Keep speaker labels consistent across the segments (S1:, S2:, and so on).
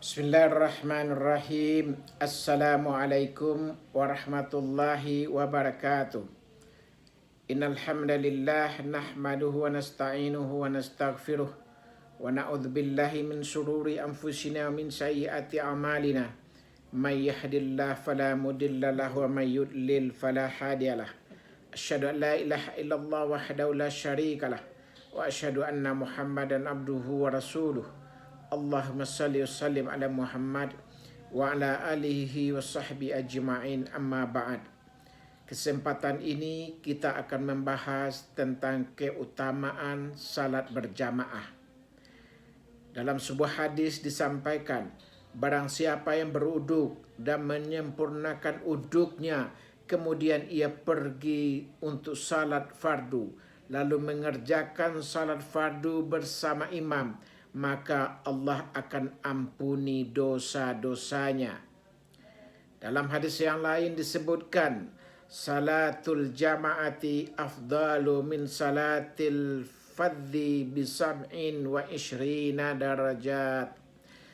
S1: Bismillahirrahmanirrahim. Assalamualaikum warahmatullahi wabarakatuh. Innal hamdalillah nahmaduhu wa nasta'inuhu wa nastaghfiruh wa na'udzubillahi min shururi anfusina wa min sayyiati a'malina. May yahdihillahu fala mudilla lahu wa may yudlil fala hadiyalah. Asyhadu an la ilaha illallah wahdahu la syarikalah wa asyhadu anna Muhammadan abduhu wa rasuluh. Allahumma salli wa sallim ala Muhammad wa ala alihi wa sahbihi ajma'in, amma ba'd. Kesempatan ini kita akan membahas tentang keutamaan salat berjamaah. Dalam sebuah hadis disampaikan, barang siapa yang beruduk dan menyempurnakan uduknya, kemudian ia pergi untuk salat fardu, lalu mengerjakan salat fardu bersama imam, maka Allah akan ampuni dosa-dosanya. Dalam hadis yang lain disebutkan, salatul jama'ati afdalu min salatil fadhi bisab'in wa ishrina darajat.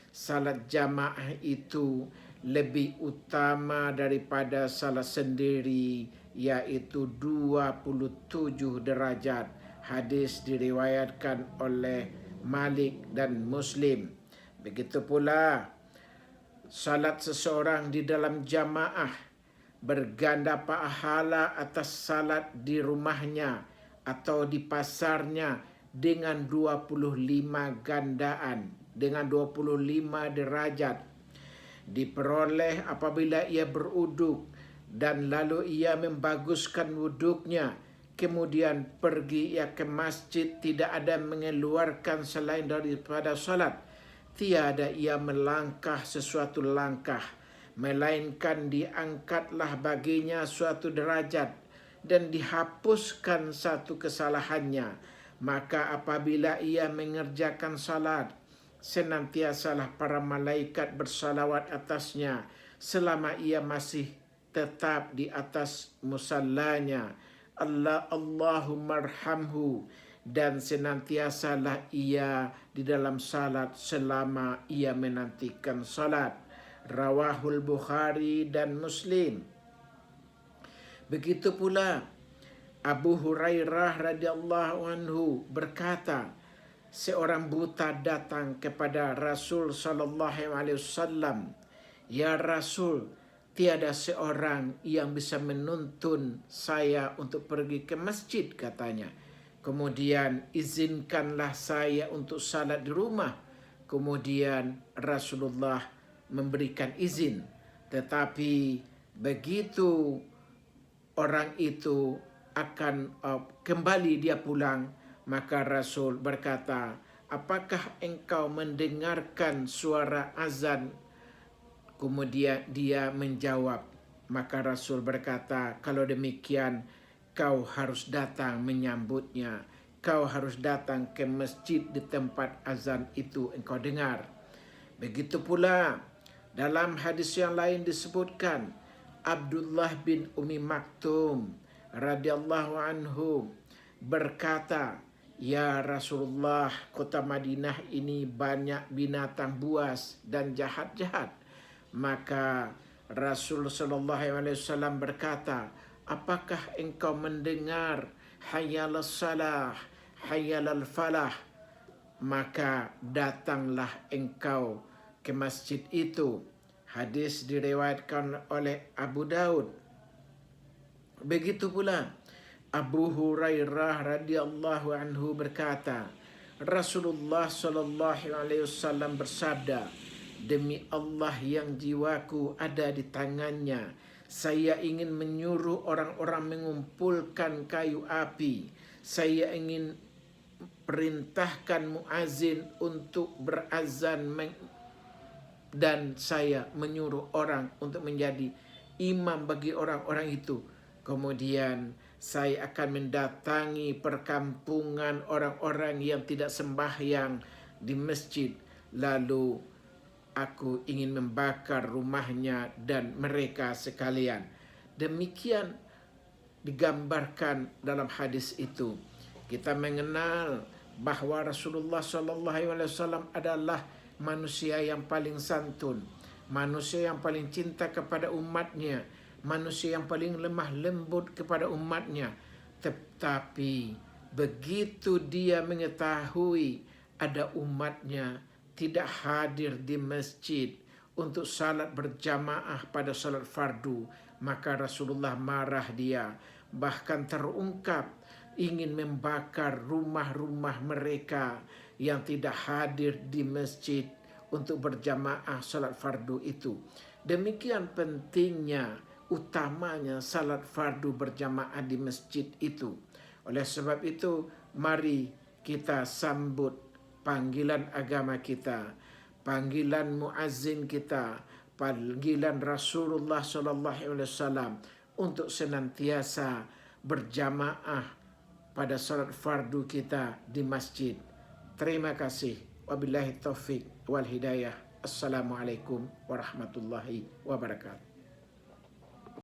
S1: Salat jamaah itu lebih utama daripada salat sendiri, yaitu 27 derajat. Hadis diriwayatkan oleh Malik dan Muslim. Begitu pula salat seseorang di dalam jamaah berganda pahala atas salat di rumahnya atau di pasarnya dengan 25 gandaan, dengan 25 derajat. Diperoleh apabila ia beruduk dan lalu ia membaguskan wuduknya, kemudian pergi ia ke masjid, tidak ada mengeluarkan selain daripada salat. Tiada ia melangkah sesuatu langkah, melainkan diangkatlah baginya suatu derajat dan dihapuskan satu kesalahannya. Maka apabila ia mengerjakan salat, senantiasalah para malaikat bersalawat atasnya selama ia masih tetap di atas musallanya. Allahumma arhamhu, dan senantiasalah ia di dalam salat selama ia menantikan salat. Rawahul Bukhari dan Muslim. Begitu pula Abu Hurairah radhiyallahu anhu berkata, seorang buta datang kepada Rasul sallallahu alaihi wasallam. Ya Rasul, tiada seorang yang bisa menuntun saya untuk pergi ke masjid, katanya. Kemudian izinkanlah saya untuk salat di rumah. Kemudian Rasulullah memberikan izin. Tetapi begitu orang itu akan kembali dia pulang, maka Rasul berkata, apakah engkau mendengarkan suara azan? Kemudian dia menjawab, maka Rasul berkata, kalau demikian kau harus datang menyambutnya. Kau harus datang ke masjid di tempat azan itu engkau dengar. Begitu pula dalam hadis yang lain disebutkan, Abdullah bin Umi Maktum radhiyallahu anhu berkata, ya Rasulullah, kota Madinah ini banyak binatang buas dan jahat-jahat. Maka Rasul sallallahu alaihi wasallam berkata, apakah engkau mendengar hayyalal salah, hayyalal falah? Maka datanglah engkau ke masjid itu. Hadis diriwayatkan oleh Abu Daud. Begitu pula Abu Hurairah radhiyallahu anhu berkata, Rasulullah sallallahu alaihi wasallam bersabda, demi Allah yang jiwaku ada di tangannya, saya ingin menyuruh orang-orang mengumpulkan kayu api. Saya ingin perintahkan muazin untuk berazan dan saya menyuruh orang untuk menjadi imam bagi orang-orang itu. Kemudian saya akan mendatangi perkampungan orang-orang yang tidak sembahyang di masjid, lalu aku ingin membakar rumahnya dan mereka sekalian. Demikian digambarkan dalam hadis itu. Kita mengenal bahwa Rasulullah SAW adalah manusia yang paling santun, manusia yang paling cinta kepada umatnya, manusia yang paling lemah lembut kepada umatnya. Tetapi begitu dia mengetahui ada umatnya tidak hadir di masjid untuk salat berjamaah pada salat fardu, maka Rasulullah marah dia, bahkan terungkap ingin membakar rumah-rumah mereka yang tidak hadir di masjid untuk berjamaah salat fardu itu. Demikian pentingnya, utamanya salat fardu berjamaah di masjid itu. Oleh sebab itu, mari kita sambut panggilan agama kita, panggilan muazzin kita, panggilan Rasulullah SAW untuk senantiasa berjamaah pada salat fardu kita di masjid. Terima kasih. Wabillahi taufik wal hidayah. Assalamualaikum warahmatullahi wabarakatuh.